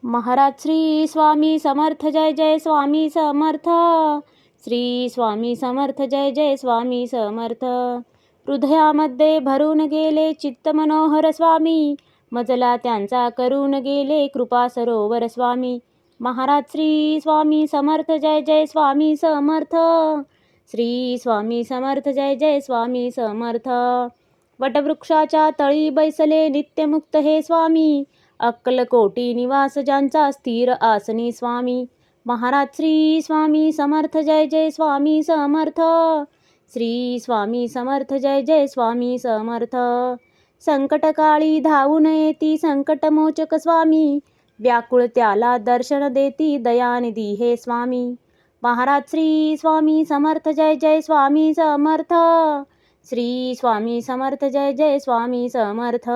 महाराज श्री स्वामी समर्थ जय जय स्वामी समर्थ. श्री स्वामी समर्थ जय जय स्वामी समर्थ. हृदयामध्ये भरून गेले चित्त मनोहर स्वामी, मजला त्यांचा करून गेले कृपा सरोवर स्वामी. महाराज श्री स्वामी समर्थ जय जय स्वामी समर्थ. श्री स्वामी समर्थ जय जय स्वामी समर्थ. वटवृक्षाच्या तळी बैसले नित्यमुक्त हे स्वामी, अक्कलकोटी निवास ज्यांचा स्थिर आसनी स्वामी. महाराज श्री स्वामी समर्थ जय जय स्वामी समर्थ. श्री स्वामी समर्थ जय जय स्वामी समर्थ. संकटकाळी धावून येती संकटमोचक स्वामी, व्याकुळ त्याला दर्शन देती दयानिधी हे स्वामी. महाराज श्री स्वामी समर्थ जय जय स्वामी समर्थ. श्री स्वामी समर्थ जय जय स्वामी समर्थ.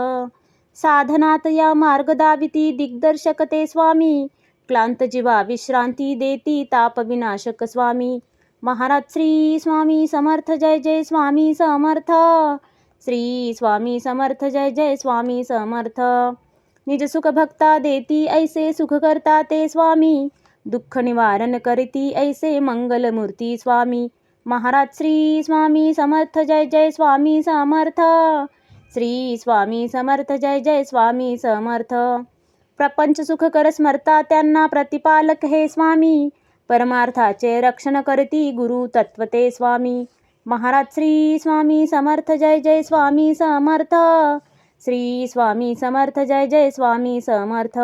साधनात या मार्ग दाविती दिग्दर्शक ते स्वामी, क्लांत जीवा विश्रांती देती ताप विनाशक स्वामी. महाराज श्री स्वामी समर्थ जय जय स्वामी समर्थ. श्री स्वामी समर्थ जय जय स्वामी समर्थ. निज सुख भक्ता देती ऐसे सुख करता ते स्वामी, दुःख निवारण करती ऐसे मंगलमूर्ती स्वामी. महाराज श्री स्वामी समर्थ जय जय स्वामी समर्थ. श्री स्वामी समर्थ जय जय स्वामी समर्थ. प्रपंच सुख कर स्मरता त्यांना प्रतिपालक हे स्वामी, परमार्थाचे रक्षण करती गुरु तत्वते स्वामी. महाराज श्री स्वामी समर्थ जय जय स्वामी समर्थ. श्री स्वामी समर्थ जय जय स्वामी समर्थ.